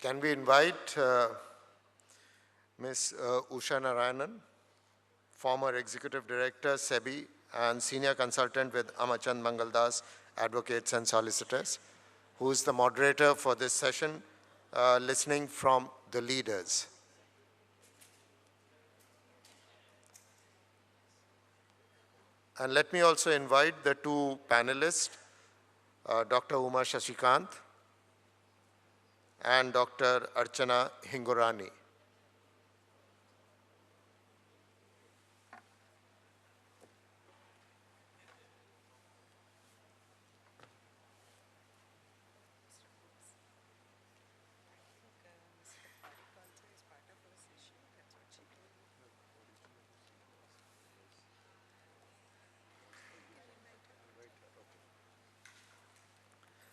Can we invite Ms. Usha Narayanan, former Executive Director, SEBI, and Senior Consultant with Amachand Mangaldas Advocates and Solicitors, who is the moderator for this session, listening from the leaders. And let me also invite the two panelists, Dr. Uma Shashikant and Dr. Archana Hingorani.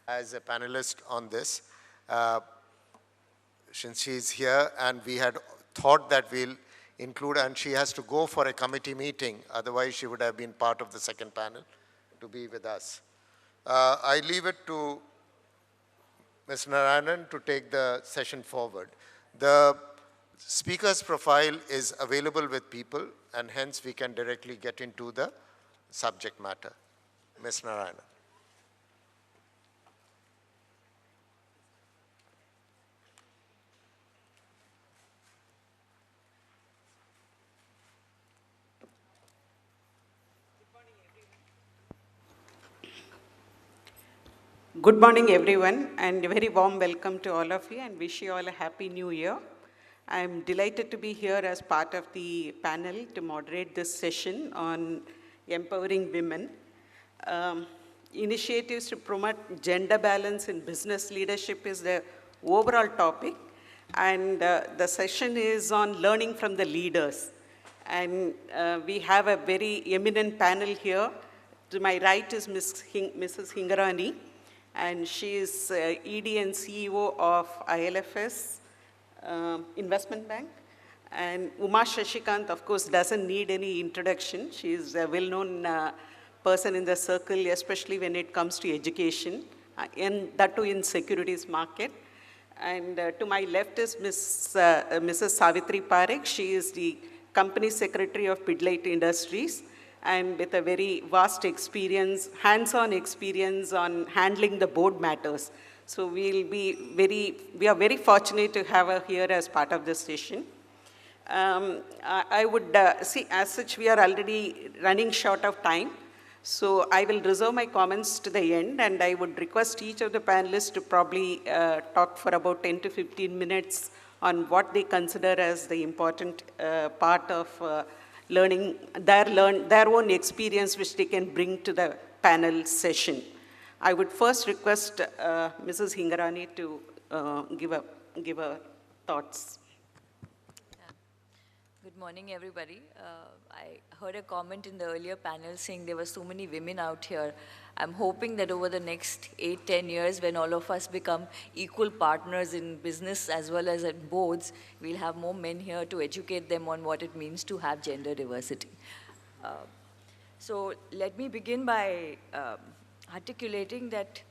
As a panelist on this, since she's here, and we had thought that we'll include, and she has to go for a committee meeting, otherwise she would have been part of the second panel to be with us. I leave it to Ms. Narayanan to take the session forward. The speaker's profile is available with people, and hence we can directly get into the subject matter. Ms. Narayanan. Good morning, everyone, and a very warm welcome to all of you, and wish you all a happy new year. I'm delighted to be here as part of the panel to moderate this session on empowering women. Initiatives to promote gender balance in business leadership is the overall topic, and the session is on learning from the leaders. And we have a very eminent panel here. To my right is Mrs. Hingorani, and she is ED and CEO of ILFS Investment Bank. And Uma Shashikant, of course, doesn't need any introduction. She is a well-known person in the circle, especially when it comes to education, and that too in securities market. And to my left is Mrs. Savitri Parekh. She is the Company Secretary of Pidilite Industries, and with a very vast experience, hands-on experience on handling the board matters. So we are very fortunate to have her here as part of this session. I would see, as such, we are already running short of time. So I will reserve my comments to the end, and I would request each of the panelists to probably talk for about 10 to 15 minutes on what they consider as the important part of learning, their own experience which they can bring to the panel session. I would first request Mrs. Hingorani to give her thoughts. Good morning, everybody. I heard a comment in the earlier panel saying there were so many women out here. I'm hoping that over the next 8-10 years, when all of us become equal partners in business as well as at boards, we'll have more men here to educate them on what it means to have gender diversity. So let me begin by articulating that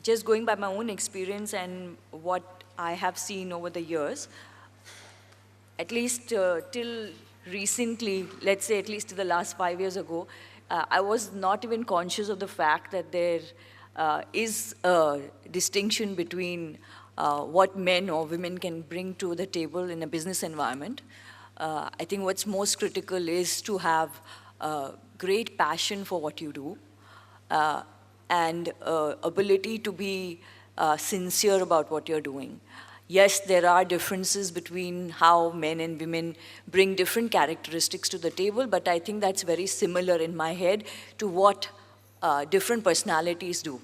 just going by my own experience and what I have seen over the years, at least till recently, let's say at least to the last 5 years ago, I was not even conscious of the fact that there is a distinction between what men or women can bring to the table in a business environment. I think what's most critical is to have great passion for what you do and ability to be sincere about what you're doing. Yes, there are differences between how men and women bring different characteristics to the table, but I think that's very similar in my head to what different personalities do.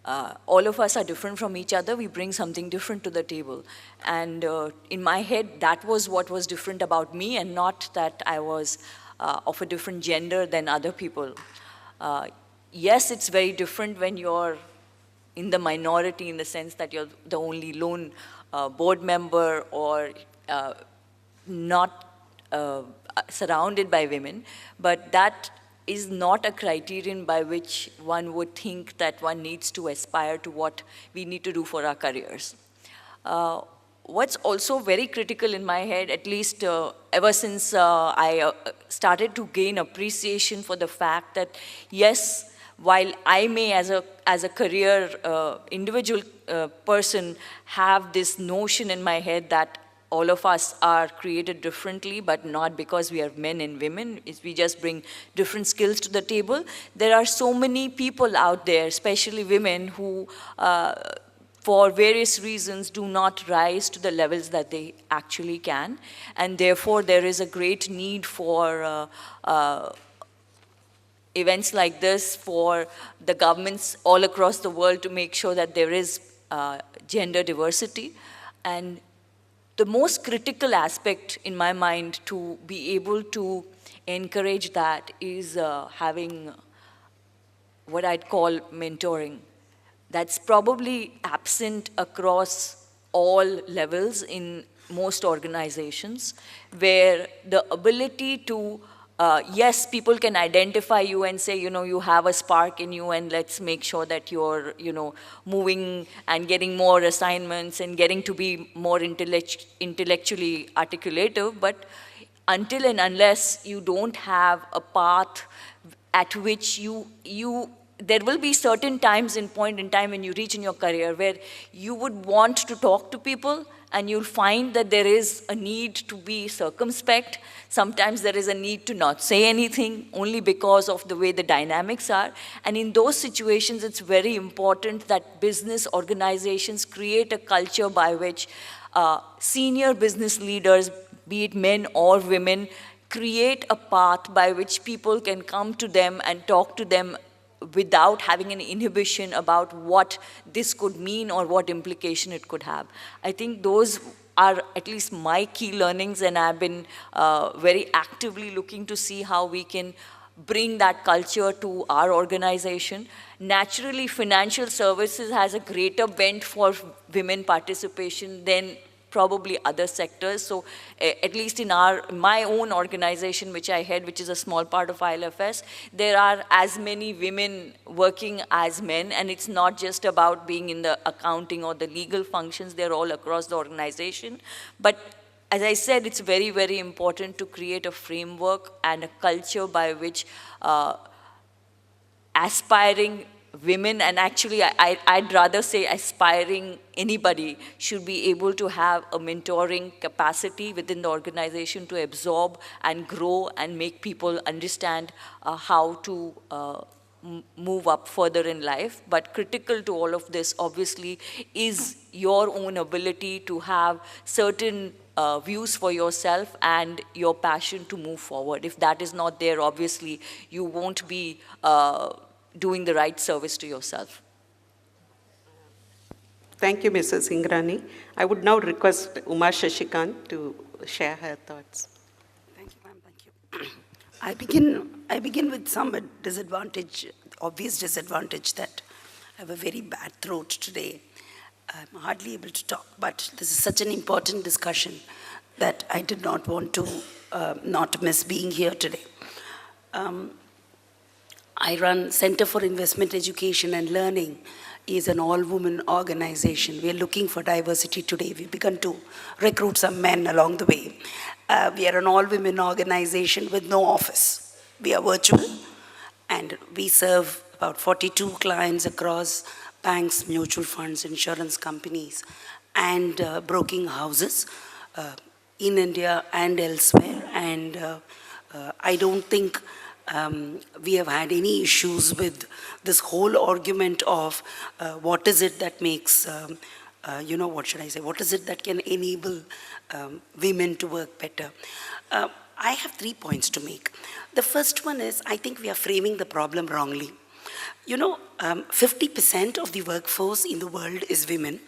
All of us are different from each other. We bring something different to the table. And in my head, that was what was different about me, and not that I was of a different gender than other people. Yes, it's very different when you're in the minority, in the sense that you're the only lone board member or not surrounded by women. But that is not a criterion by which one would think that one needs to aspire to what we need to do for our careers. What's also very critical in my head, at least ever since I started to gain appreciation for the fact that, yes, while I may as a career individual person have this notion in my head that all of us are created differently, but not because we are men and women, we just bring different skills to the table. There are so many people out there, especially women, who for various reasons do not rise to the levels that they actually can. And therefore, there is a great need for events like this, for the governments all across the world to make sure that there is gender diversity. And the most critical aspect in my mind to be able to encourage that is having what I'd call mentoring. That's probably absent across all levels in most organizations, where the ability to yes, people can identify you and say, you have a spark in you, and let's make sure that you're, moving and getting more assignments and getting to be more intellectually articulative. But until and unless you don't have a path at which there will be certain point in time when you reach in your career where you would want to talk to people, and you'll find that there is a need to be circumspect. Sometimes there is a need to not say anything, only because of the way the dynamics are. And in those situations, it's very important that business organizations create a culture by which senior business leaders, be it men or women, create a path by which people can come to them and talk to them without having an inhibition about what this could mean or what implication it could have. I think those are at least my key learnings, and I've been very actively looking to see how we can bring that culture to our organization. Naturally, financial services has a greater bent for women participation than probably other sectors. So at least in my own organization, which I head, which is a small part of ILFS, there are as many women working as men, and it's not just about being in the accounting or the legal functions, they're all across the organization. But as I said, it's very, very important to create a framework and a culture by which aspiring women, and actually I'd rather say aspiring anybody, should be able to have a mentoring capacity within the organization to absorb and grow and make people understand how to move up further in life. But critical to all of this, obviously, is your own ability to have certain views for yourself and your passion to move forward. If that is not there, obviously, you won't be doing the right service to yourself. Thank you, Mrs. Ingrani. I would now request Uma Shashikant to share her thoughts. Thank you, ma'am. Thank you. I begin with some obvious disadvantage that I have a very bad throat today. I'm hardly able to talk, but this is such an important discussion that I did not want to not miss being here today. I run Center for Investment Education and Learning. Is an all-woman organization. We are looking for diversity today. We've begun to recruit some men along the way. We are an all-women organization with no office. We are virtual, and we serve about 42 clients across banks, mutual funds, insurance companies, and broking houses in India and elsewhere. And I don't think we have had any issues with this whole argument of what is it that makes, what is it that can enable women to work better. I have 3 points to make. The first one is, I think we are framing the problem wrongly. 50% of the workforce in the world is women,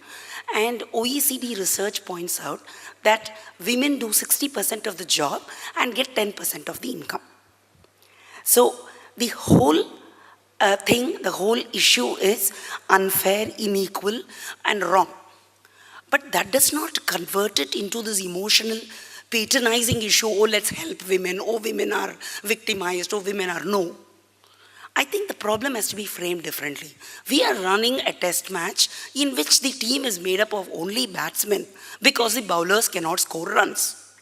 and OECD research points out that women do 60% of the job and get 10% of the income. So the whole the whole issue is unfair, unequal, and wrong. But that does not convert it into this emotional, patronizing issue, oh, let's help women, oh, women are victimized, oh, women are no. I think the problem has to be framed differently. We are running a test match in which the team is made up of only batsmen because the bowlers cannot score runs.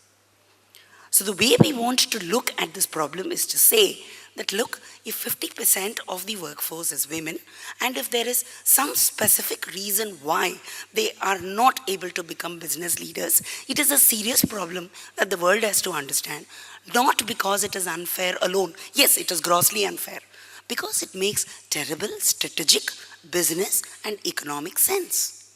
So the way we want to look at this problem is to say that, look, if 50% of the workforce is women, and if there is some specific reason why they are not able to become business leaders, it is a serious problem that the world has to understand, not because it is unfair alone. Yes, it is grossly unfair, because it makes terrible strategic, business and economic sense.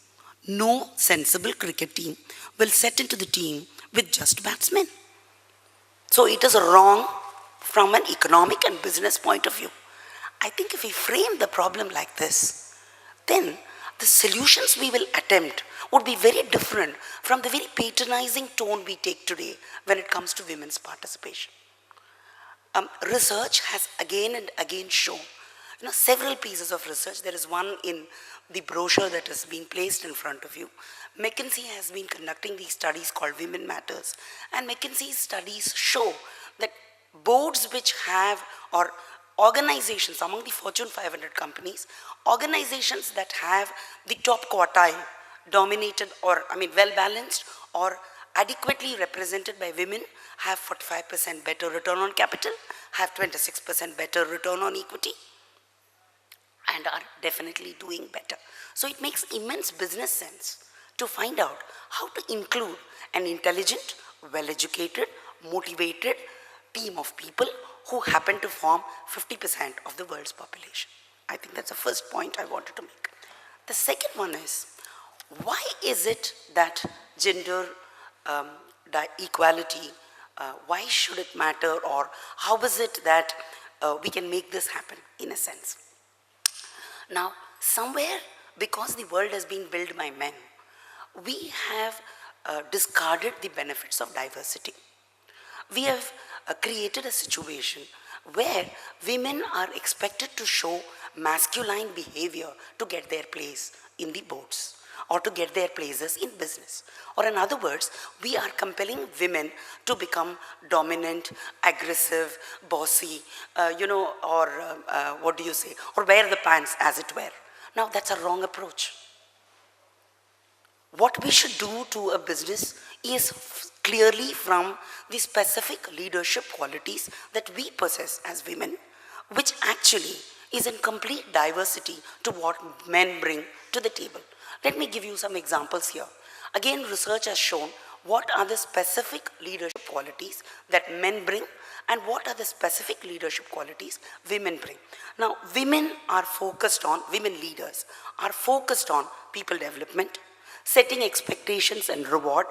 No sensible cricket team will set into the team with just batsmen. So it is wrong from an economic and business point of view. I think if we frame the problem like this, then the solutions we will attempt would be very different from the very patronizing tone we take today when it comes to women's participation. Research has again and again shown, several pieces of research. There is one in the brochure that has been placed in front of you. McKinsey has been conducting these studies called Women Matters, and McKinsey's studies show that boards which have, or organizations among the Fortune 500 companies, organizations that have the top quartile dominated or, well-balanced or adequately represented by women have 45% better return on capital, have 26% better return on equity, and are definitely doing better. So it makes immense business sense to find out how to include an intelligent, well-educated, motivated team of people who happen to form 50% of the world's population. I think that's the first point I wanted to make. The second one is, why is it that gender equality, why should it matter, or how is it that we can make this happen in a sense? Now, somewhere, because the world has been built by men, we have discarded the benefits of diversity. We have created a situation where women are expected to show masculine behavior to get their place in the boards or to get their places in business. Or in other words, we are compelling women to become dominant, aggressive, bossy, or or wear the pants as it were. Now that's a wrong approach. What we should do to a business is clearly from the specific leadership qualities that we possess as women, which actually is in complete diversity to what men bring to the table. Let me give you some examples here. Again, research has shown what are the specific leadership qualities that men bring and what are the specific leadership qualities women bring. Now, women leaders are focused on people development, setting expectations and reward,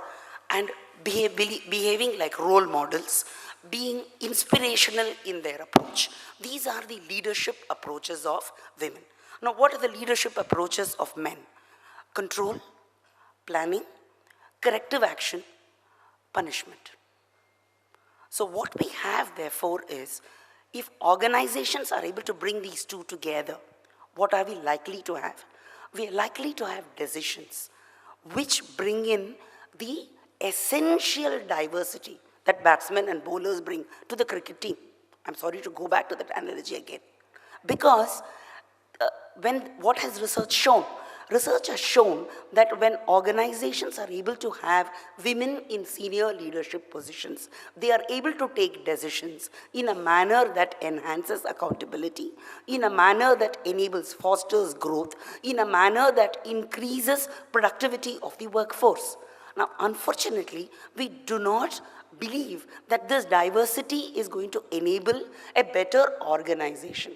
and behaving like role models, being inspirational in their approach. These are the leadership approaches of women. Now, what are the leadership approaches of men? Control, planning, corrective action, punishment. So what we have, therefore, is if organizations are able to bring these two together, what are we likely to have? We are likely to have decisions which bring in the essential diversity that batsmen and bowlers bring to the cricket team. I'm sorry to go back to that analogy again. Because what has research shown? Research has shown that when organizations are able to have women in senior leadership positions, they are able to take decisions in a manner that enhances accountability, in a manner that fosters growth, in a manner that increases productivity of the workforce. Now, unfortunately, we do not believe that this diversity is going to enable a better organization.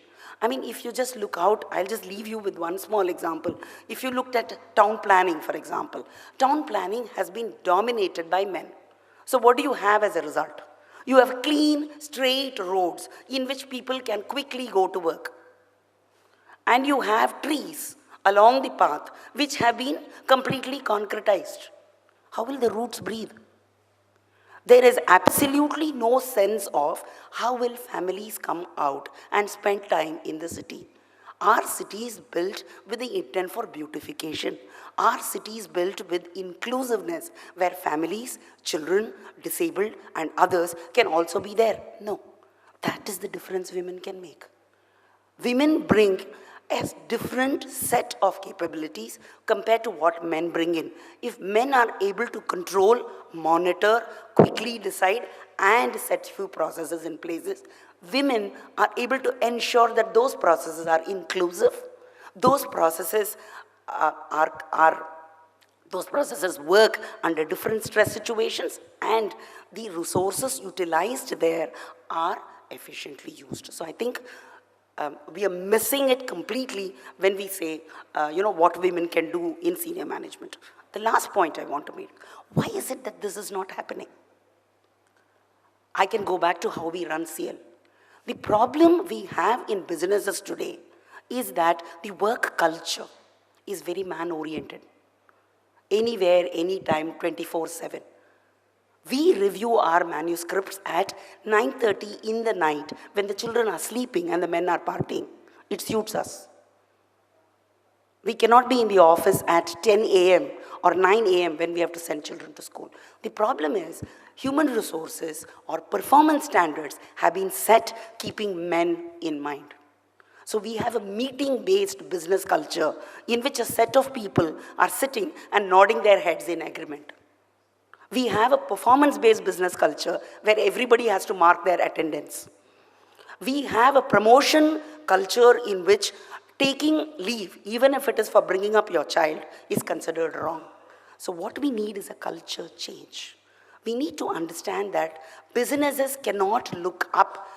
If you just look out, I'll just leave you with one small example. If you looked at town planning, for example, town planning has been dominated by men. So what do you have as a result? You have clean, straight roads in which people can quickly go to work. And you have trees along the path which have been completely concretized. How will the roots breathe? There is absolutely no sense of how will families come out and spend time in the city. Our city is built with the intent for beautification. Our city is built with inclusiveness, where families, children, disabled, and others can also be there. No, that is the difference women can make. women bring a different set of capabilities compared to what men bring in. If men are able to control, monitor, quickly decide, and set few processes in places, women are able to ensure that those processes are inclusive, those processes those processes work under different stress situations, and the resources utilized there are efficiently used. So I think we are missing it completely when we say, what women can do in senior management. The last point I want to make, why is it that this is not happening? I can go back to how we run CL. The problem we have in businesses today is that the work culture is very man-oriented. Anywhere, anytime, 24/7. We review our manuscripts at 9:30 in the night when the children are sleeping and the men are partying. It suits us. We cannot be in the office at 10 a.m. or 9 a.m. when we have to send children to school. The problem is human resources or performance standards have been set keeping men in mind. So we have a meeting-based business culture in which a set of people are sitting and nodding their heads in agreement. We have a performance-based business culture where everybody has to mark their attendance. We have a promotion culture in which taking leave, even if it is for bringing up your child, is considered wrong. So what we need is a culture change. We need to understand that businesses cannot look up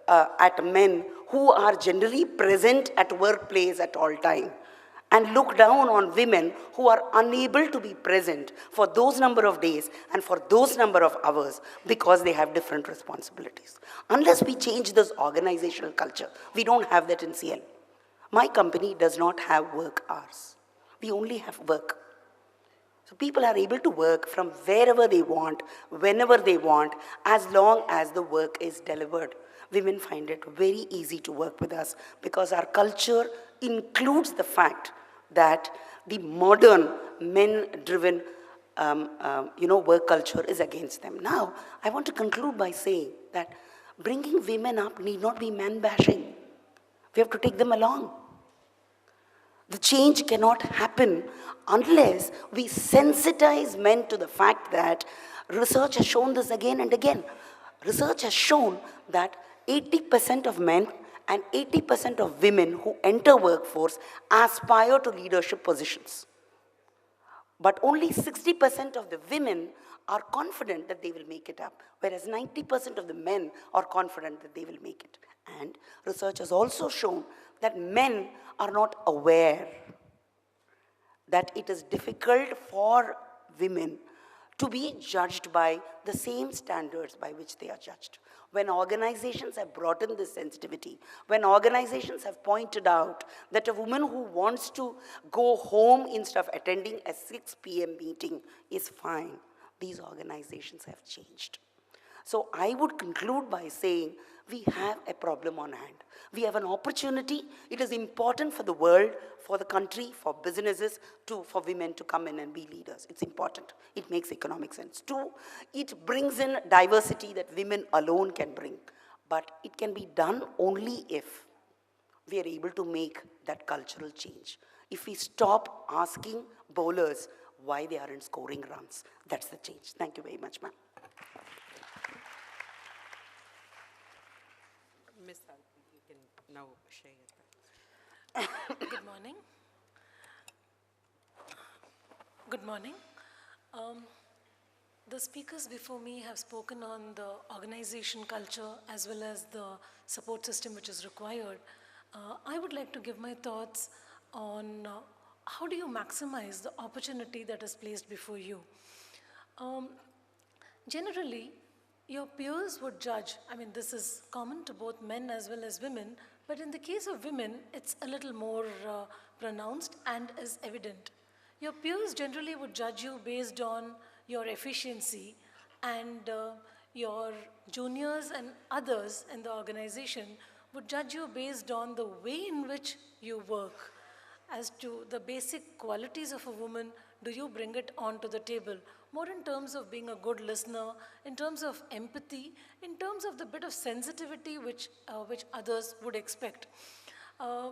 at men who are generally present at workplace at all time and look down on women who are unable to be present for those number of days and for those number of hours because they have different responsibilities. Unless we change this organizational culture, we don't have that in CL. My company does not have work hours. We only have work. So people are able to work from wherever they want, whenever they want, as long as the work is delivered. Women find it very easy to work with us because our culture includes the fact that the modern men-driven work culture is against them. Now, I want to conclude by saying that bringing women up need not be man-bashing. We have to take them along. The change cannot happen unless we sensitize men to the fact that research has shown this again and again. Research has shown that 80% of men and 80% of women who enter workforce aspire to leadership positions. But only 60% of the women are confident that they will make it up, whereas 90% of the men are confident that they will make it. And research has also shown that men are not aware that it is difficult for women to be judged by the same standards by which they are judged. When organizations have brought in this sensitivity, when organizations have pointed out that a woman who wants to go home instead of attending a 6 p.m. meeting is fine, these organizations have changed. So I would conclude by saying we have a problem on hand. We have an opportunity. It is important for the world, for the country, for businesses, for women to come in and be leaders. It's important. It makes economic sense. 2, it brings in diversity that women alone can bring. But it can be done only if we are able to make that cultural change. If we stop asking bowlers why they aren't scoring runs, that's the change. Thank you very much, ma'am. Ms. Alpi, you can now share your thoughts. Good morning. Good morning. The speakers before me have spoken on the organization culture as well as the support system which is required. I would like to give my thoughts on how do you maximize the opportunity that is placed before you. Generally, your peers would judge, this is common to both men as well as women, but in the case of women, it's a little more pronounced and is evident. Your peers generally would judge you based on your efficiency, and your juniors and others in the organization would judge you based on the way in which you work. As to the basic qualities of a woman, do you bring it onto the table? More in terms of being a good listener, in terms of empathy, in terms of the bit of sensitivity which others would expect. Uh,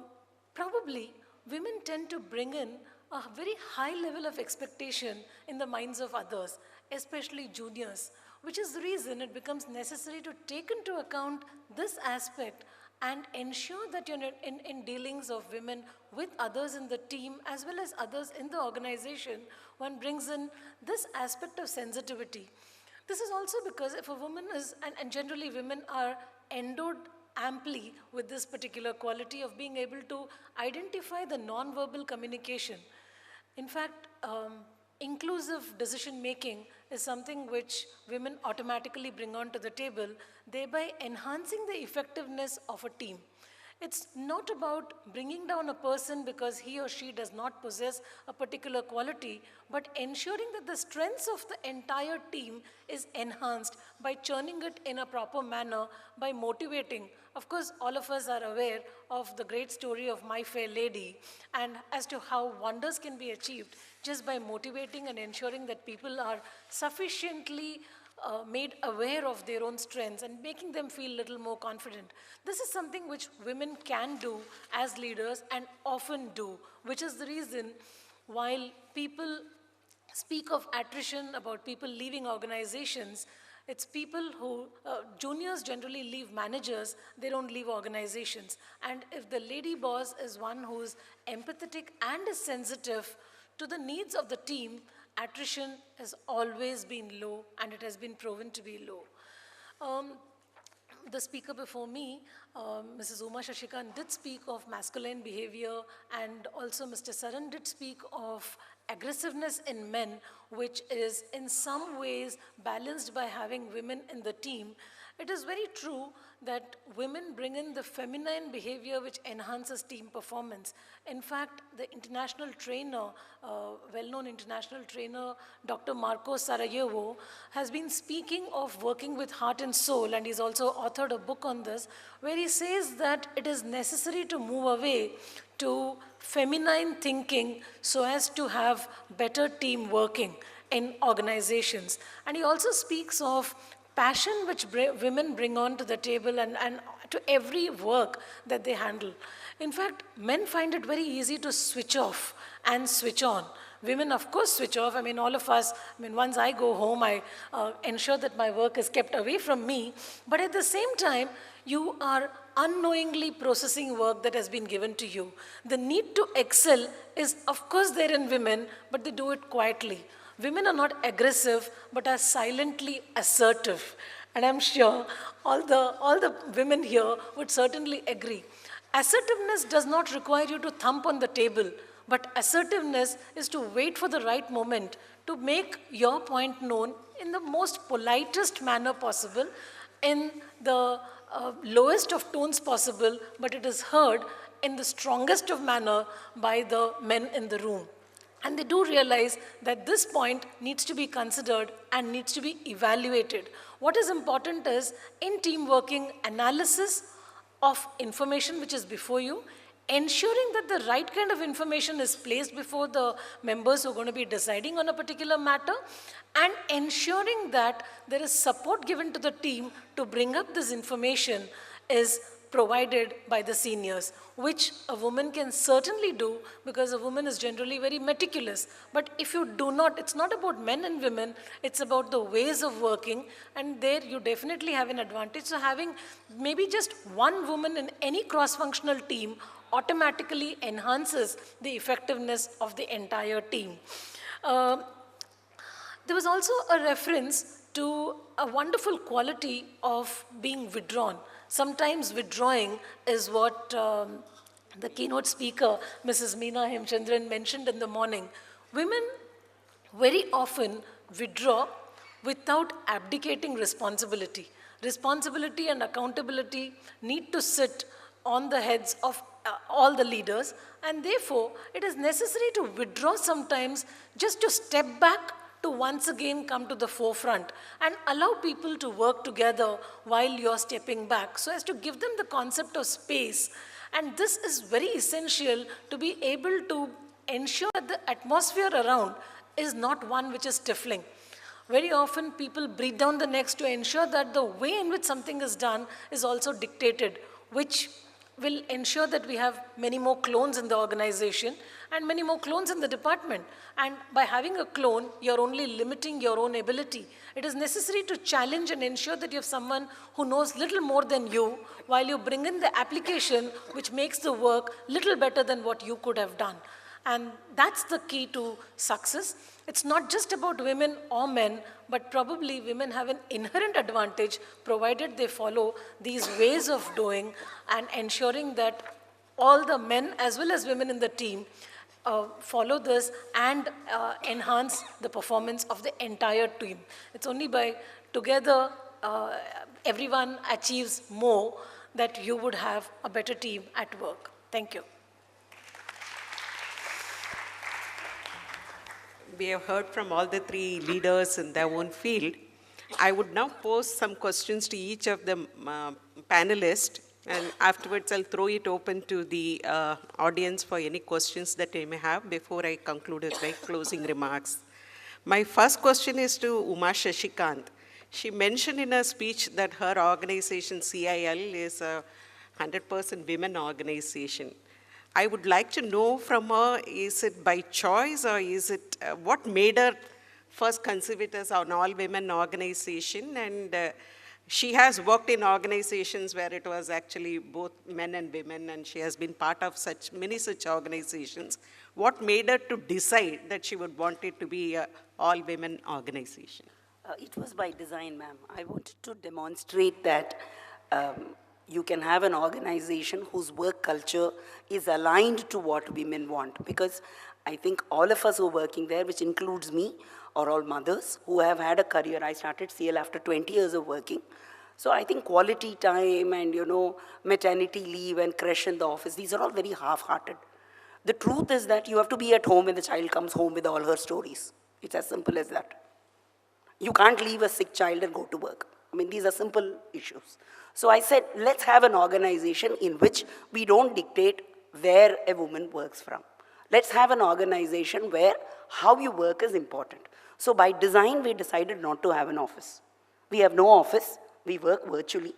Probably, women tend to bring in a very high level of expectation in the minds of others, especially juniors, which is the reason it becomes necessary to take into account this aspect and ensure that you're in dealings of women with others in the team as well as others in the organization, one brings in this aspect of sensitivity. This is also because if a woman is, and generally women are endowed amply with this particular quality of being able to identify the non-verbal communication. In fact, inclusive decision making is something which women automatically bring onto the table, thereby enhancing the effectiveness of a team. It's not about bringing down a person because he or she does not possess a particular quality, but ensuring that the strengths of the entire team is enhanced by churning it in a proper manner, by motivating. Of course, all of us are aware of the great story of My Fair Lady and as to how wonders can be achieved just by motivating and ensuring that people are sufficiently made aware of their own strengths and making them feel a little more confident. This is something which women can do as leaders and often do, which is the reason while people speak of attrition, about people leaving organizations, it's people who, juniors generally leave managers, they don't leave organizations. And if the lady boss is one who's empathetic and is sensitive to the needs of the team, attrition has always been low and it has been proven to be low. The speaker before me, Mrs. Uma Shashikan, did speak of masculine behavior, and also Mr. Saran did speak of aggressiveness in men, which is in some ways balanced by having women in the team. It is very true that women bring in the feminine behavior which enhances team performance. In fact, the international trainer, well-known international trainer, Dr. Marco Sarajevo, has been speaking of working with heart and soul, and he's also authored a book on this, where he says that it is necessary to move away to feminine thinking so as to have better team working in organizations. And he also speaks of passion which women bring onto the table and to every work that they handle. In fact, men find it very easy to switch off and switch on. Women, of course, switch off. I mean, all of us, once I go home, I ensure that my work is kept away from me. But at the same time, you are unknowingly processing work that has been given to you. The need to excel is, of course, there in women, but they do it quietly. Women are not aggressive, but are silently assertive. And I'm sure all the women here would certainly agree. Assertiveness does not require you to thump on the table, but assertiveness is to wait for the right moment to make your point known in the most politest manner possible, in the lowest of tones possible, but it is heard in the strongest of manner by the men in the room. And they do realize that this point needs to be considered and needs to be evaluated. What is important is, in team working, analysis of information which is before you, ensuring that the right kind of information is placed before the members who are going to be deciding on a particular matter, and ensuring that there is support given to the team to bring up this information is provided by the seniors, which a woman can certainly do because a woman is generally very meticulous. But if you do not, it's not about men and women, it's about the ways of working, and there you definitely have an advantage. So having maybe just one woman in any cross-functional team automatically enhances the effectiveness of the entire team. There was also a reference to a wonderful quality of being withdrawn. Sometimes withdrawing is what the keynote speaker, Mrs. Meena Hemchandran, mentioned in the morning. Women very often withdraw without abdicating responsibility. Responsibility and accountability need to sit on the heads of all the leaders, and therefore it is necessary to withdraw sometimes just to step back, to once again come to the forefront and allow people to work together while you're stepping back, so as to give them the concept of space. And this is very essential to be able to ensure that the atmosphere around is not one which is stifling. Very often people breathe down the necks to ensure that the way in which something is done is also dictated, which will ensure that we have many more clones in the organization and many more clones in the department. And by having a clone, you're only limiting your own ability. It is necessary to challenge and ensure that you have someone who knows little more than you while you bring in the application which makes the work little better than what you could have done. And that's the key to success. It's not just about women or men, but probably women have an inherent advantage provided they follow these ways of doing and ensuring that all the men as well as women in the team follow this and enhance the performance of the entire team. It's only by together everyone achieves more that you would have a better team at work. Thank you. We have heard from all the three leaders in their own field. I would now pose some questions to each of the panelists, and afterwards I'll throw it open to the audience for any questions that they may have before I conclude with my closing remarks. My first question is to Uma Shashikant. She mentioned in her speech that her organization, CIL, is a 100% women organization. I would like to know from her, is it by choice or is it, what made her first conceive it as an all-women organization? And she has worked in organizations where it was actually both men and women, and she has been part of many such organizations. What made her to decide that she would want it to be an all-women organization? It was by design, ma'am. I wanted to demonstrate that you can have an organization whose work culture is aligned to what women want. Because I think all of us who are working there, which includes me, are all mothers who have had a career. I started CL after 20 years of working. So I think quality time and, maternity leave and crash in the office, these are all very half-hearted. The truth is that you have to be at home when the child comes home with all her stories. It's as simple as that. You can't leave a sick child and go to work. I mean, these are simple issues. So I said, let's have an organization in which we don't dictate where a woman works from. Let's have an organization where how you work is important. So by design, we decided not to have an office. We have no office. We work virtually.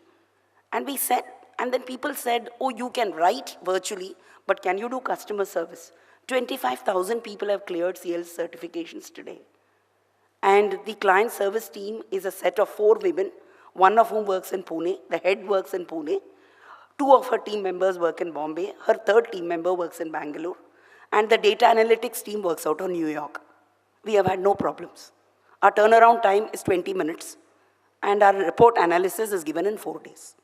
And we said, and then people said, oh, you can write virtually, but can you do customer service? 25,000 people have cleared CL certifications today. And the client service team is a set of 4 women, one of whom works in Pune, the head works in Pune, 2 of her team members work in Bombay, her 3rd team member works in Bangalore, and the data analytics team works out of New York. We have had no problems. Our turnaround time is 20 minutes, and our report analysis is given in 4 days.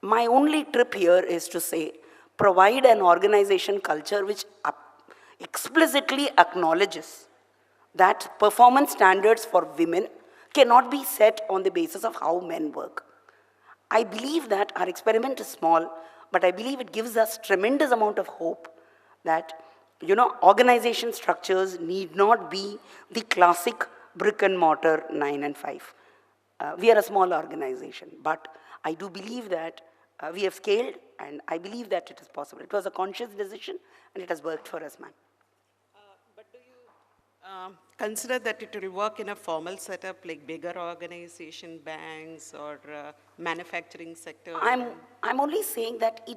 My only trip here is to say, provide an organization culture which explicitly acknowledges that performance standards for women cannot be set on the basis of how men work. I believe that our experiment is small, but I believe it gives us tremendous amount of hope that, organization structures need not be the classic brick and mortar 9 and 5. We are a small organization, but I do believe that we have scaled, and I believe that it is possible. It was a conscious decision, and it has worked for us, ma'am. But do you consider that it will work in a formal setup like bigger organization, banks, or manufacturing sector? I'm only saying that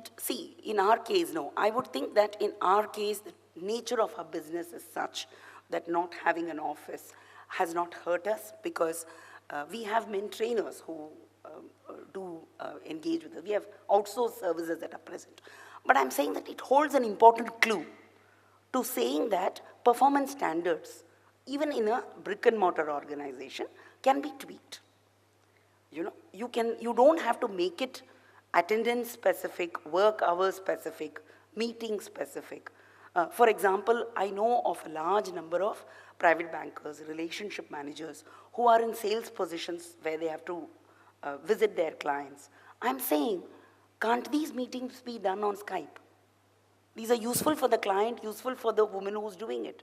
in our case, no. I would think that in our case, the nature of our business is such that not having an office has not hurt us, because we have men trainers who do engage with us. We have outsourced services that are present. But I'm saying that it holds an important clue to saying that performance standards, even in a brick and mortar organization, can be tweaked. You don't have to make it attendance specific, work hours specific, meeting specific. For example, I know of a large number of private bankers, relationship managers who are in sales positions where they have to visit their clients. I'm saying, can't these meetings be done on Skype? These are useful for the client, useful for the woman who's doing it.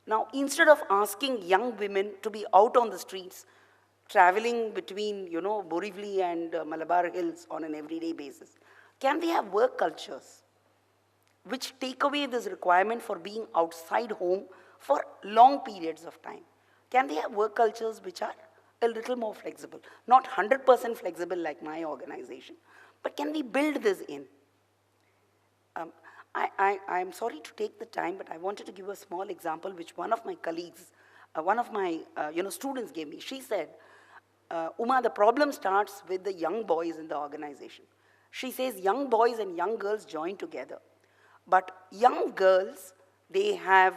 Now, instead of asking young women to be out on the streets, traveling between, Borivali and Malabar Hills on an everyday basis, can we have work cultures which take away this requirement for being outside home for long periods of time? Can we have work cultures which are a little more flexible? Not 100% flexible like my organization, but can we build this in? I'm sorry to take the time, but I wanted to give a small example which one of my colleagues, one of my students gave me. She said, Uma, the problem starts with the young boys in the organization. She says young boys and young girls join together. But young girls, they have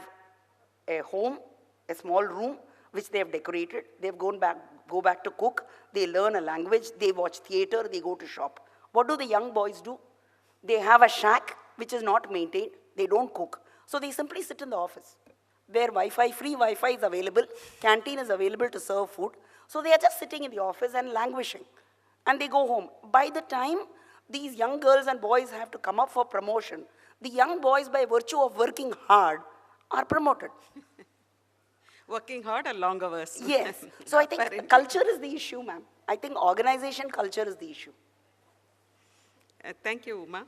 a home, a small room, which they have decorated. They've go back to cook. They learn a language. They watch theater. They go to shop. What do the young boys do? They have a shack, which is not maintained. They don't cook. So they simply sit in the office, where free Wi-Fi is available, canteen is available to serve food. So they are just sitting in the office and languishing. And they go home. By the time these young girls and boys have to come up for promotion, the young boys, by virtue of working hard, are promoted. Working hard or long hours? Yes. So I think culture is the issue, ma'am. I think organization culture is the issue. Thank you, Uma.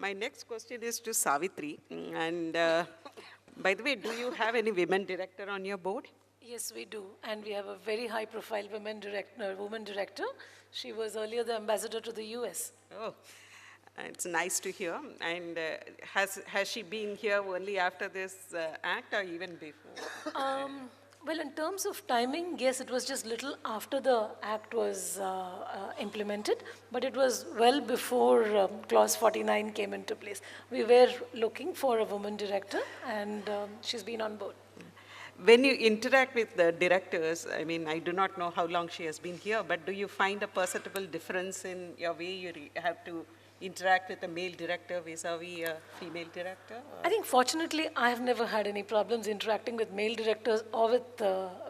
My next question is to Savitri. And by the way, do you have any women director on your board? Yes, we do. And we have a very high-profile woman director. She was earlier the ambassador to the US. Oh, it's nice to hear. And has she been here only after this act or even before? Well, in terms of timing, yes, it was just little after the act was implemented, but it was well before Clause 49 came into place. We were looking for a woman director, and she's been on board. When you interact with the directors, I mean, I do not know how long she has been here, but do you find a perceptible difference in your way you have to interact with a male director vis-a-vis a female director? Or? I think fortunately, I have never had any problems interacting with male directors or with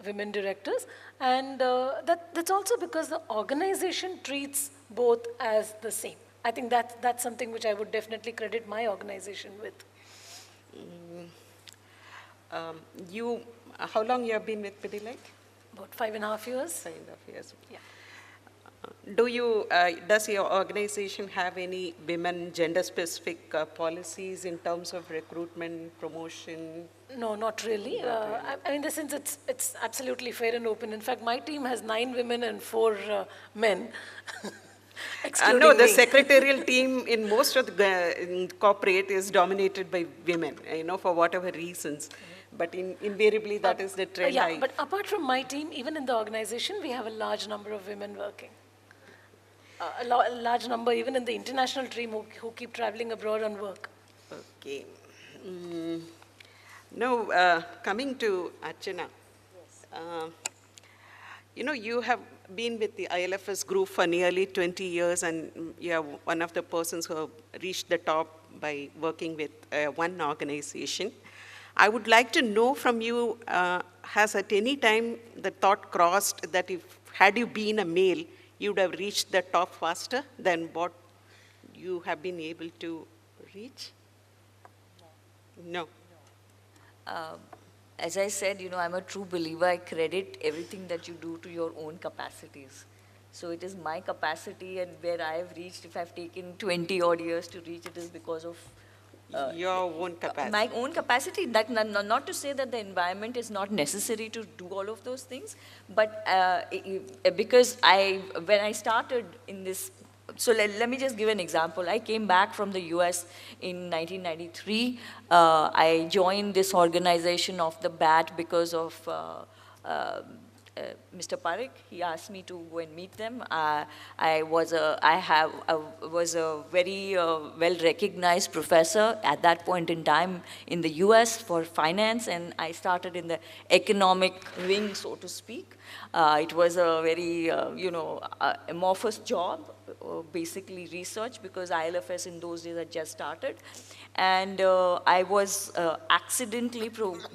women directors. And that's also because the organization treats both as the same. I think that's something which I would definitely credit my organization with. How long you have been with Pidilite? About 5.5 years. 5.5 years. Yeah. Does your organization have any women gender-specific policies in terms of recruitment, promotion? No, not really. I mean, in the sense it's absolutely fair and open. In fact, my team has 9 women and 4 men. No, the secretarial team in most of the corporate is dominated by women, for whatever reasons. But invariably, that is the trend. Yeah, but apart from my team, even in the organization, we have a large number of women working. A large number even in the international team who keep traveling abroad on work. Okay. Now, coming to Archana. Yes. You have been with the ILFS group for nearly 20 years, and you are one of the persons who have reached the top by working with one organization. I would like to know from you, has at any time the thought crossed that had you been a male, you would have reached the top faster than what you have been able to reach? No. As I said, I'm a true believer. I credit everything that you do to your own capacities. So it is my capacity, and where I have reached, if I've taken 20 odd years to reach, it is because of your own capacity. My own capacity. That not to say that the environment is not necessary to do all of those things, but because when I started in this, so let me just give an example. I came back from the US in 1993. I joined this organization off the bat because of Mr. Parekh. He asked me to go and meet them. I was a very well-recognized professor at that point in time in the US for finance, and I started in the economic wing, so to speak. It was a very, amorphous job, basically research, because ILFS in those days had just started. And I was accidentally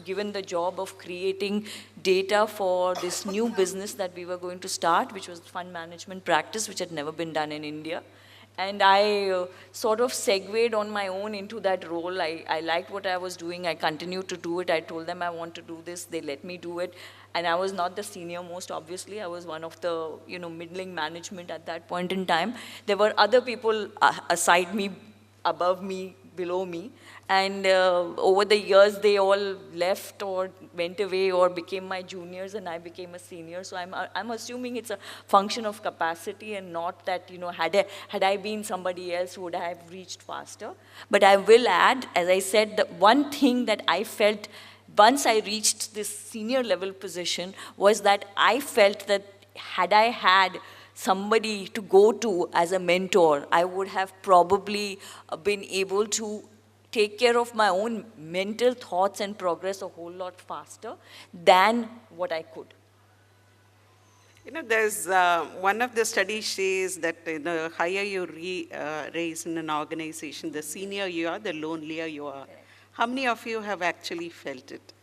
given the job of creating data for this new business that we were going to start, which was fund management practice, which had never been done in India. And I sort of segued on my own into that role. I liked what I was doing. I continued to do it. I told them I want to do this. They let me do it. And I was not the senior most, obviously. I was one of the, middling management at that point in time. There were other people aside me, above me, below me. And over the years, they all left or went away or became my juniors, and I became a senior. So I'm assuming it's a function of capacity and not that, had I been somebody else, would I have reached faster? But I will add, as I said, the one thing that I felt once I reached this senior level position was that I felt that had I had somebody to go to as a mentor, I would have probably been able to take care of my own mental thoughts and progress a whole lot faster than what I could. There's one of the studies says that the higher you raise in an organization, the senior you are, the lonelier you are. How many of you have actually felt it?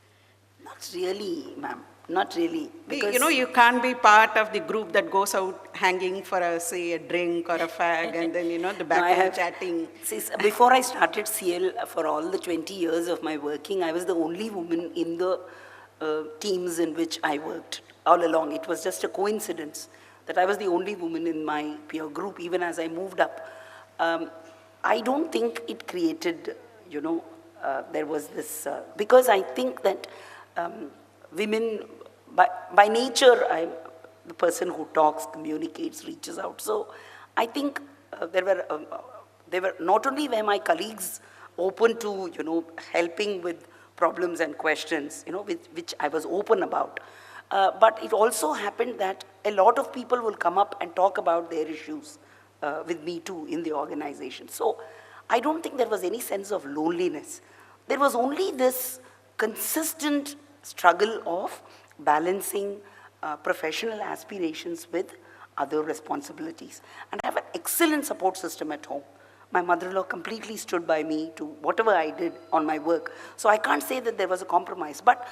Not really, ma'am. Not really. Because You can't be part of the group that goes out hanging for, say, a drink or a fag, and then, the back No, I end have- chatting. See, before I started CL, for all the 20 years of my working, I was the only woman in the teams in which I worked all along. It was just a coincidence that I was the only woman in my peer group, even as I moved up. I don't think it created, there was this, because I think that women, by nature, I'm the person who talks, communicates, reaches out. So I think there were not only were my colleagues open to, helping with problems and questions, which I was open about, but it also happened that a lot of people will come up and talk about their issues with me too in the organization. So I don't think there was any sense of loneliness. There was only this consistent struggle of balancing professional aspirations with other responsibilities. And I have an excellent support system at home. My mother-in-law completely stood by me to whatever I did on my work. So I can't say that there was a compromise, but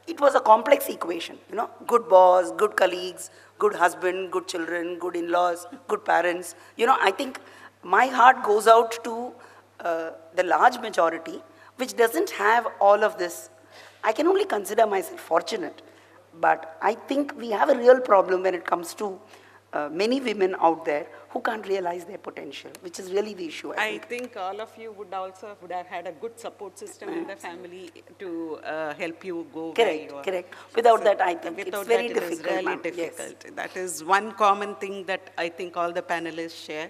it was a complex equation, good boss, good colleagues, good husband, good children, good in-laws, good parents. I think my heart goes out to the large majority, which doesn't have all of this. I can only consider myself fortunate, but I think we have a real problem when it comes to many women out there who can't realize their potential, which is really the issue, I think all of you would have had a good support system in the family to help you go where you are. Correct. Without that, I think Without it's very that, it is difficult. really ma'am. difficult. Yes. That is one common thing that I think all the panelists share.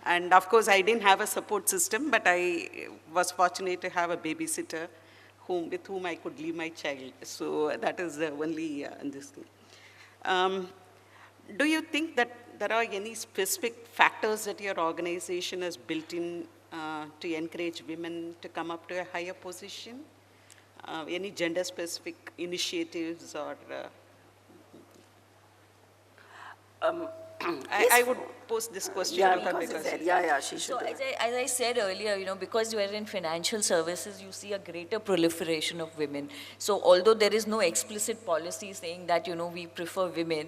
And of course, I didn't have a support system, but I was fortunate to have a babysitter with whom I could leave my child. So that is the only this thing. Do you think that there are any specific factors that your organization has built in to encourage women to come up to a higher position? Any gender-specific initiatives or... I would pose this question to her because... She should. So as I said earlier, because you are in financial services, you see a greater proliferation of women. So although there is no explicit policy saying that, we prefer women,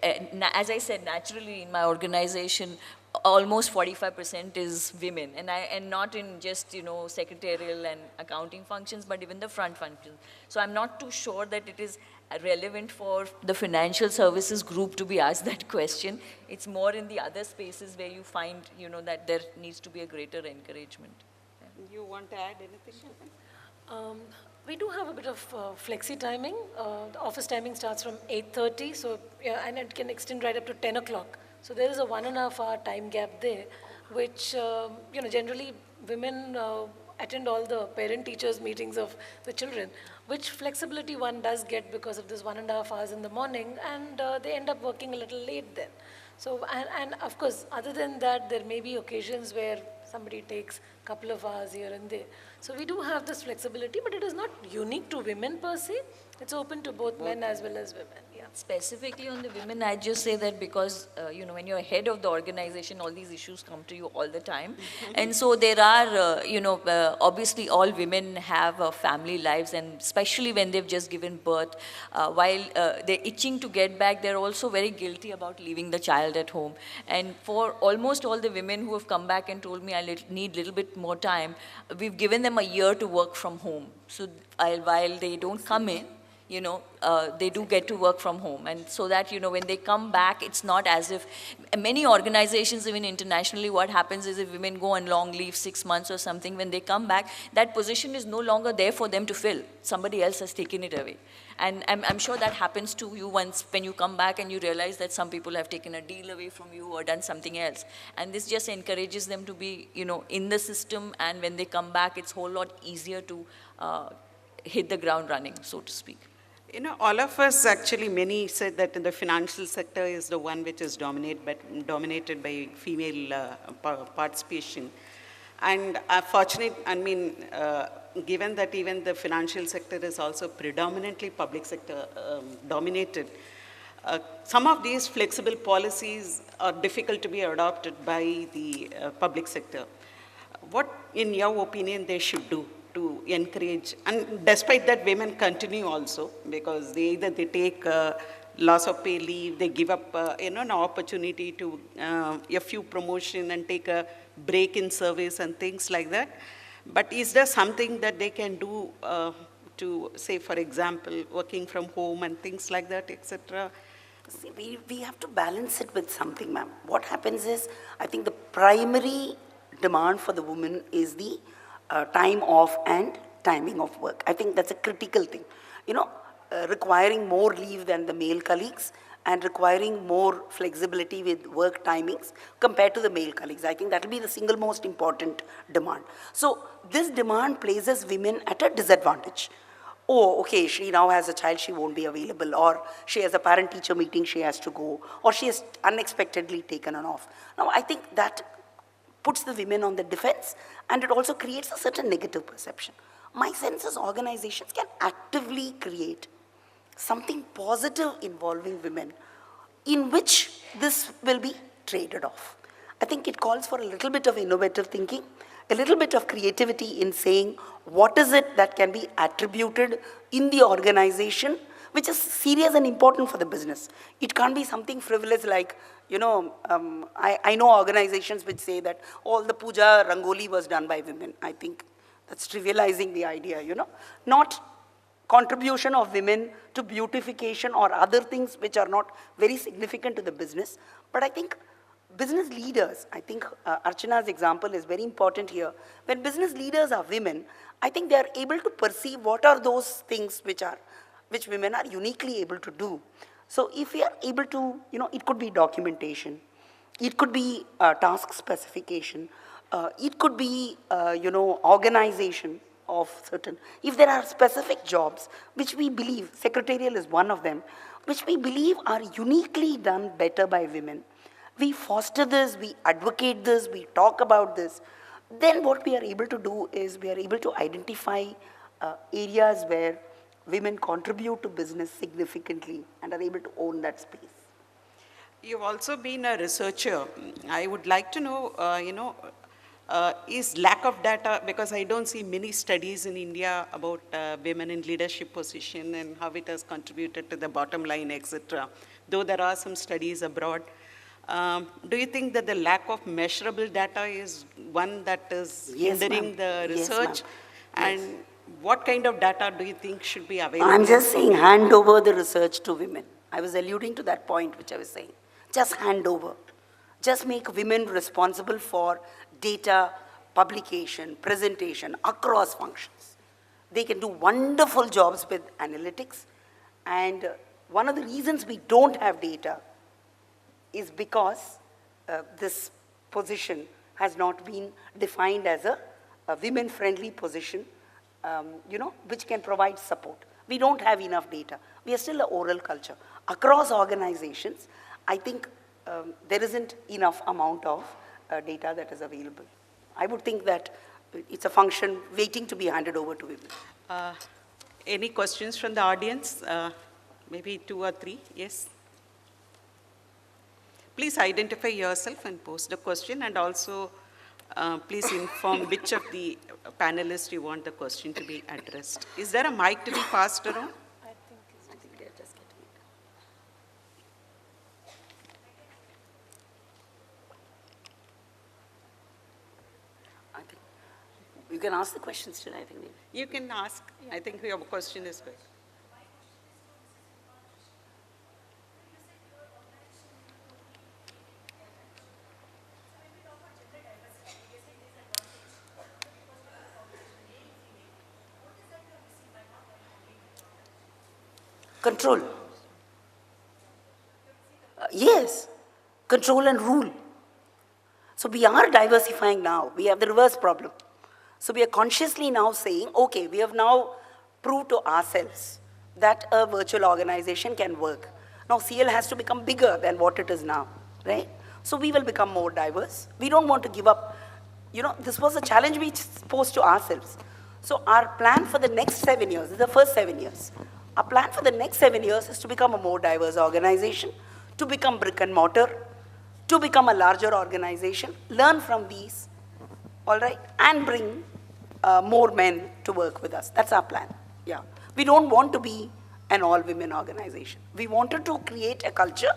as I said, naturally in my organization, almost 45% is women, and not in just, secretarial and accounting functions, but even the front functions. So I'm not too sure that it is relevant for the financial services group to be asked that question. It's more in the other spaces where you find, that there needs to be a greater encouragement. You want to add anything? We do have a bit of flexi timing. The office timing starts from 8:30, so and it can extend right up to 10 o'clock. So there is a 1.5 hour time gap there, which generally women attend all the parent-teachers meetings of the children, which flexibility one does get because of this 1.5 hours in the morning, and they end up working a little late then. So, and of course, other than that, there may be occasions where somebody takes a couple of hours here and there. So we do have this flexibility, but it is not unique to women per se. It's open to both men as well as women. Yeah. Specifically on the women, I just say that because, when you're head of the organization, all these issues come to you all the time. And so there are, obviously all women have family lives, and especially when they've just given birth, while they're itching to get back, they're also very guilty about leaving the child at home. And for almost all the women who have come back and told me I need a little bit more time, we've given them a year to work from home. So while they don't come in, they do get to work from home. And so that, when they come back, it's not as if, many organizations, even internationally, what happens is if women go on long leave, 6 months or something, when they come back, that position is no longer there for them to fill. Somebody else has taken it away. And I'm sure that happens to you once when you come back and you realize that some people have taken a deal away from you or done something else. And this just encourages them to be, in the system, and when they come back, it's a whole lot easier to hit the ground running, so to speak. All of us actually, many said that the financial sector is the one which is dominated by female participation. And given that even the financial sector is also predominantly public sector dominated, some of these flexible policies are difficult to be adopted by the public sector. What, in your opinion, they should do to encourage, and despite that, women continue also, because they take loss of pay leave, they give up an opportunity to a few promotion and take a break in service and things like that. But is there something that they can do to, say, for example, working from home and things like that, etc.? See, we have to balance it with something, ma'am. What happens is, I think the primary demand for the woman is the time off and timing of work. I think that's a critical thing. Requiring more leave than the male colleagues and requiring more flexibility with work timings compared to the male colleagues. I think that will be the single most important demand. So this demand places women at a disadvantage. Oh, okay, she now has a child, she won't be available, or she has a parent-teacher meeting, she has to go, or she has unexpectedly taken an off. Now, I think that puts the women on the defense, and it also creates a certain negative perception. My sense is organizations can actively create something positive involving women in which this will be traded off. I think it calls for a little bit of innovative thinking, a little bit of creativity in saying what is it that can be attributed in the organization which is serious and important for the business. It can't be something frivolous like, I know organizations which say that all the puja rangoli was done by women. I think that's trivializing the idea, Not contribution of women to beautification or other things which are not very significant to the business. But I think business leaders, I think Archana's example is very important here. When business leaders are women, I think they are able to perceive what are those things which women are uniquely able to do. So if we are able to, it could be documentation, it could be task specification, it could be, organization of certain. If there are specific jobs, which we believe, secretarial is one of them, which we believe are uniquely done better by women, we foster this, we advocate this, we talk about this, then what we are able to do is we are able to identify areas where women contribute to business significantly and are able to own that space. You've also been a researcher. I would like to know, is lack of data, because I don't see many studies in India about women in leadership position and how it has contributed to the bottom line, etc. Though there are some studies abroad. Do you think that the lack of measurable data is one that is hindering the research? Yes, and what kind of data do you think should be available? I'm just saying hand over the research to women. I was alluding to that point which I was saying. Just hand over. Just make women responsible for data, publication, presentation across functions. They can do wonderful jobs with analytics. And one of the reasons we don't have data is because this position has not been defined as a women-friendly position, which can provide support. We don't have enough data. We are still an oral culture. Across organizations, I think there isn't enough amount of data that is available. I would think that it's a function waiting to be handed over to women. Any questions from the audience? Maybe 2 or 3, yes? Please identify yourself and pose the question, and also please inform which of the panelists you want the question to be addressed. Is there a mic to be passed around? I think they're just getting it. I think you can ask the question still, I think. You can ask. I think your question is good. Control. Yes, control and rule. So we are diversifying now. We have the reverse problem. So we are consciously now saying, okay, we have now proved to ourselves that a virtual organization can work. Now CL has to become bigger than what it is now, right? So we will become more diverse. We don't want to give up. You know, this was a challenge we posed to ourselves. So our plan for the next 7 years, this is the first 7 years. Our plan for the next 7 years is to become a more diverse organization, to become brick and mortar, to become a larger organization, learn from these, all right, and bring more men to work with us. That's our plan, yeah. We don't want to be an all-women organization. We wanted to create a culture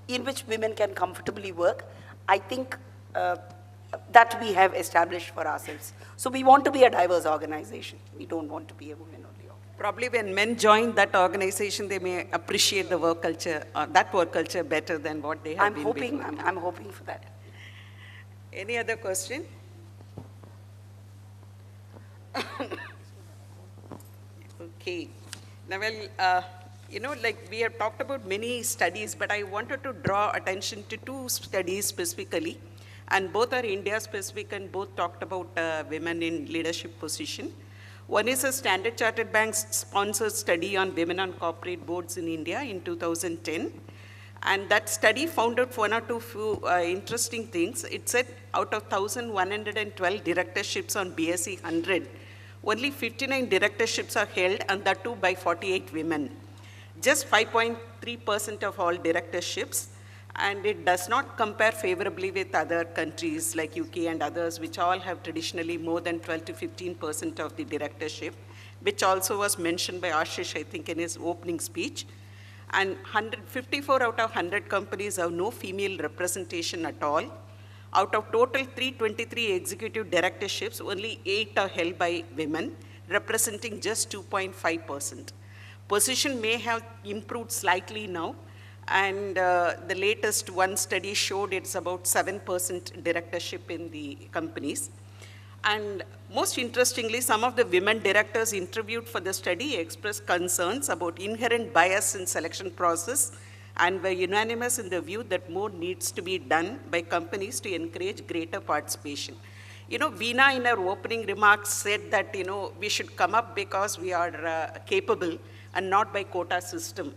in which women can comfortably work. I think that we have established for ourselves. So we want to be a diverse organization. We don't want to be a women-only organization. Probably when men join that organization, they may appreciate the work culture, that work culture better than what they have been before. I'm hoping for that. Any other question? Okay. Now, well, you know, like we have talked about many studies, but I wanted to draw attention to 2 studies specifically, and both are India specific and both talked about women in leadership position. One is a Standard Chartered Bank's sponsored study on women on corporate boards in India in 2010. And that study found out 1 or 2 few interesting things. It said out of 1,112 directorships on BSE 100, only 59 directorships are held, and that too by 48 women. Just 5.3% of all directorships, and it does not compare favorably with other countries like UK and others, which all have traditionally more than 12 to 15% of the directorship, which also was mentioned by Ashish, I think, in his opening speech. And 54 out of 100 companies have no female representation at all. Out of total 323 executive directorships, only 8 are held by women, representing just 2.5%. Position may have improved slightly now, and the latest one study showed it's about 7% directorship in the companies. And most interestingly, some of the women directors interviewed for the study expressed concerns about inherent bias in selection process and were unanimous in the view that more needs to be done by companies to encourage greater participation. You know, Veena in her opening remarks said that, you know, we should come up because we are capable and not by quota system.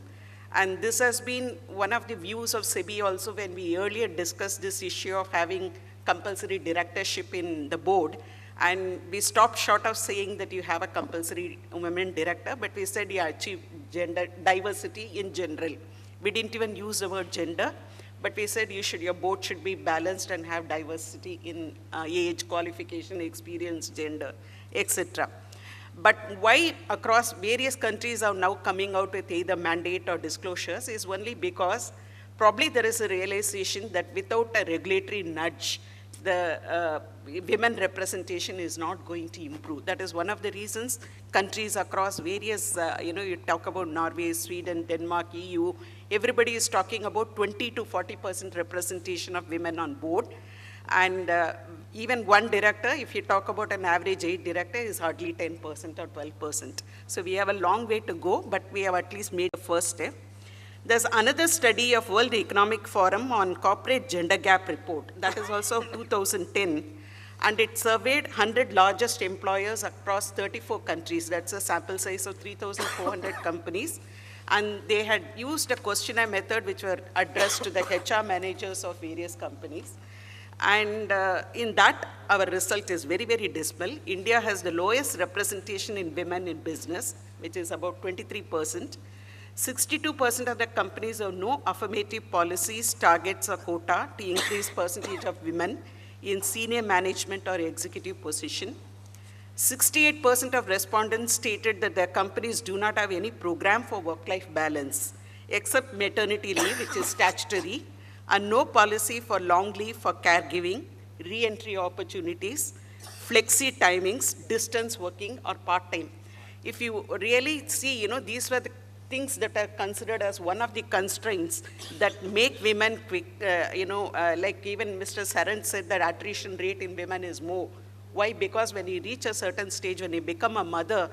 And this has been one of the views of SEBI also when we earlier discussed this issue of having compulsory directorship in the board. And we stopped short of saying that you have a compulsory women director, but we said, yeah, achieve gender diversity in general. We didn't even use the word gender, but we said your board should be balanced and have diversity in age, qualification, experience, gender, etc. But why across various countries are now coming out with either mandate or disclosures is only because probably there is a realization that without a regulatory nudge, the women representation is not going to improve. That is one of the reasons countries across various, you talk about Norway, Sweden, Denmark, EU, everybody is talking about 20 to 40% representation of women on board. And even one director, if you talk about an average 8 director, is hardly 10% or 12%. So we have a long way to go, but we have at least made the first step. There's another study of World Economic Forum on corporate gender gap report. That is also 2010. And it surveyed 100 largest employers across 34 countries. That's a sample size of 3,400 companies. And they had used a questionnaire method which were addressed to the HR managers of various companies. And in that, our result is very, very dismal. India has the lowest representation in women in business, which is about 23%. 62% of the companies have no affirmative policies, targets, or quota to increase percentage of women in senior management or executive position. 68% of respondents stated that their companies do not have any program for work-life balance, except maternity leave, which is statutory, and no policy for long leave for caregiving, re-entry opportunities, flexi timings, distance working, or part-time. If you really see, these were the things that are considered as one of the constraints that make women quick, like even Mr. Saran said that attrition rate in women is more. Why? Because when you reach a certain stage, when you become a mother,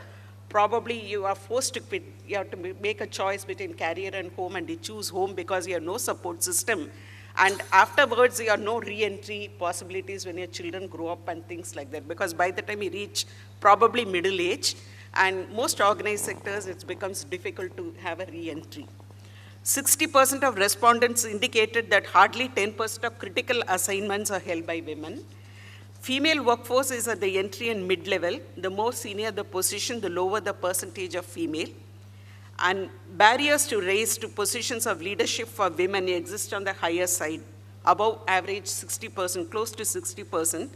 probably you are forced to quit. You have to make a choice between career and home, and you choose home because you have no support system. And afterwards, there are no re-entry possibilities when your children grow up and things like that, because by the time you reach probably middle age, and most organized sectors, it becomes difficult to have a re-entry. 60% of respondents indicated that hardly 10% of critical assignments are held by women. Female workforce is at the entry and mid-level. The more senior the position, the lower the percentage of female. And barriers to raise to positions of leadership for women exist on the higher side, above average 60%, close to 60%.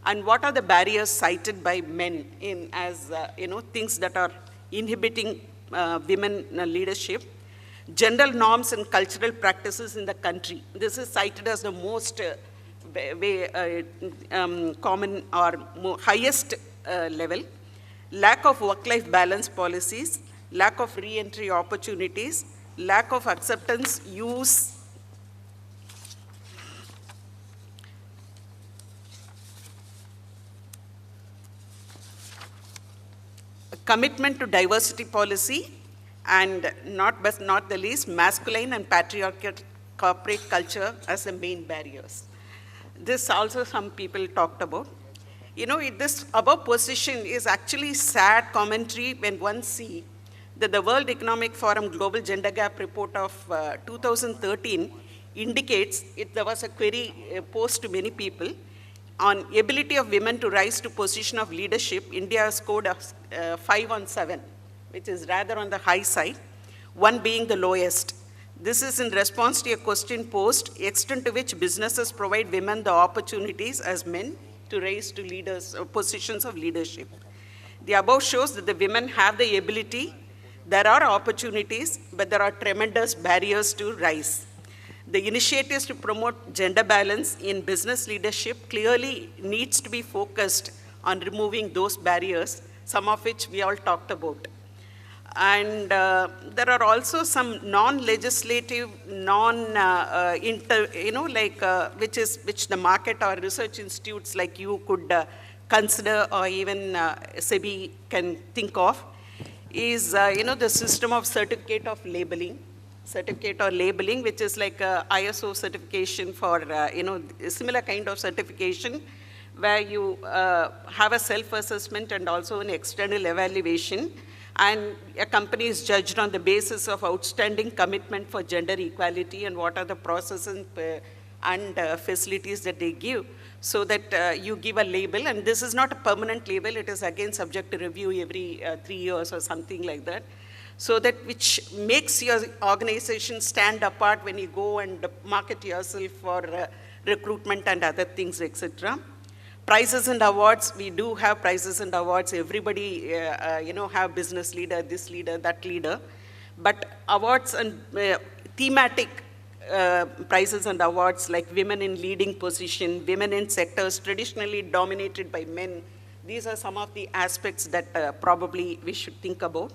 And what are the barriers cited by men in as things that are inhibiting women leadership? General norms and cultural practices in the country. This is cited as the most common or highest level. Lack of work-life balance policies, lack of re-entry opportunities, lack of acceptance, use, commitment to diversity policy, and not the least, masculine and patriarchal corporate culture as the main barriers. This also some people talked about. This above position is actually sad commentary when one see that the World Economic Forum Global Gender Gap Report of 2013 indicates, there was a query posed to many people, on ability of women to rise to position of leadership. India scored a 5 on 7, which is rather on the high side, 1 being the lowest. This is in response to a question posed, extent to which businesses provide women the opportunities as men to rise to positions of leadership. The above shows that the women have the ability, there are opportunities, but there are tremendous barriers to rise. The initiatives to promote gender balance in business leadership clearly needs to be focused on removing those barriers, some of which we all talked about. And there are also some non-legislative, which the market or research institutes like you could consider, or even SEBI can think of, is the system of certificate or labeling, which is like a ISO certification for a similar kind of certification, where you have a self-assessment and also an external evaluation, and a company is judged on the basis of outstanding commitment for gender equality and what are the processes and facilities that they give, so that you give a label. And this is not a permanent label, it is again subject to review every 3 years or something like that. So that which makes your organization stand apart when you go and market yourself for recruitment and other things, etc. Prizes and awards, we do have prizes and awards. Everybody, have business leader, this leader, that leader. But awards and thematic prizes and awards like women in leading position, women in sectors traditionally dominated by men, these are some of the aspects that probably we should think about.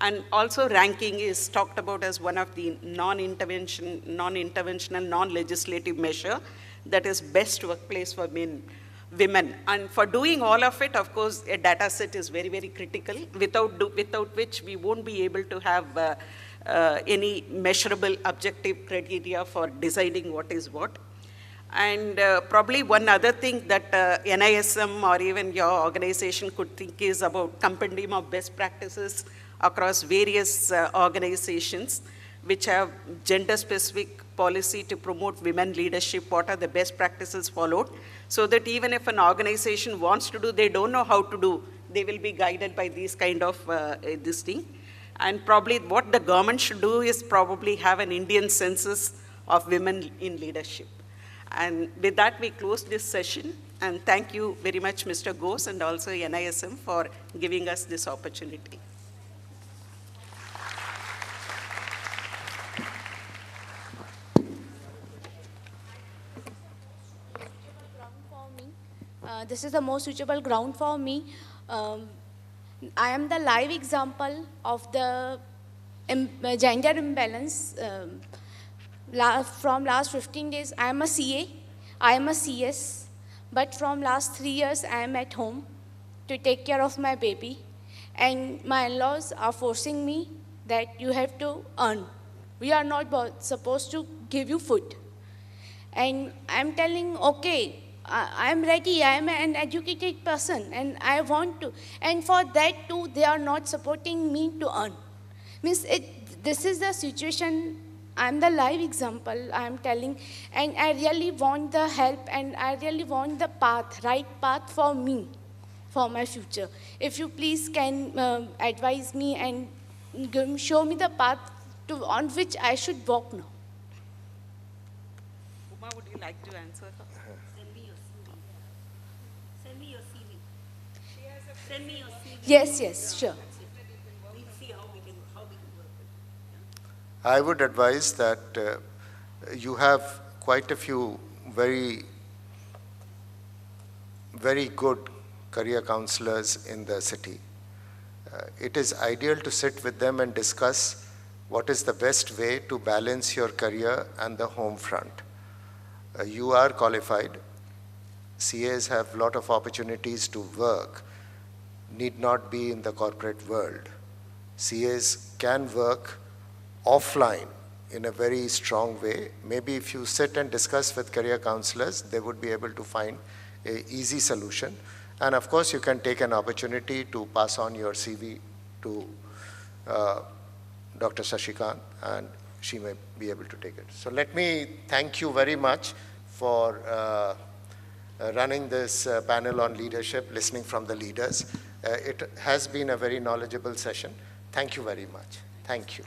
And also ranking is talked about as one of the non-interventional, non-legislative measure that is best workplace for women. And for doing all of it, of course, a data set is very, very critical, without which we won't be able to have any measurable objective criteria for deciding what is what. And probably one other thing that NISM or even your organization could think is about compendium of best practices across various organizations which have gender-specific policy to promote women leadership, what are the best practices followed, so that even if an organization wants to do, they don't know how to do, they will be guided by these kind of this thing. And probably what the government should do is probably have an Indian census of women in leadership. And with that, we close this session. And thank you very much, Mr. Ghose, and also NISM for giving us this opportunity. This is the most suitable ground for me. I am the live example of the gender imbalance. From last 15 days, I am a CA, I am a CS, but from last 3 years, I am at home to take care of my baby. and my in-laws are forcing me that you have to earn. We are not supposed to give you food. And I'm telling, okay, I'm ready, I'm an educated person and I want to. And for that too, they are not supporting me to earn. Means this is the situation, I'm the live example, I'm telling, and I really want the help and I really want the path, right path for me, for my future. If you please can advise me and show me the path on which I should walk now. Uma, would you like to answer? Send me your CV. Send me your CV. Send me your CV. Yes, sure. We'll see how we can work it. I would advise that you have quite a few very good career counselors in the city. It is ideal to sit with them and discuss what is the best way to balance your career and the home front. You are qualified. CAs have a lot of opportunities to work, need not be in the corporate world. CAs can work offline in a very strong way. Maybe if you sit and discuss with career counselors, they would be able to find an easy solution. And of course, you can take an opportunity to pass on your CV to Dr. Shashikant, and she may be able to take it. So let me thank you very much for running this panel on leadership, listening from the leaders. It has been a very knowledgeable session. Thank you very much. Thank you.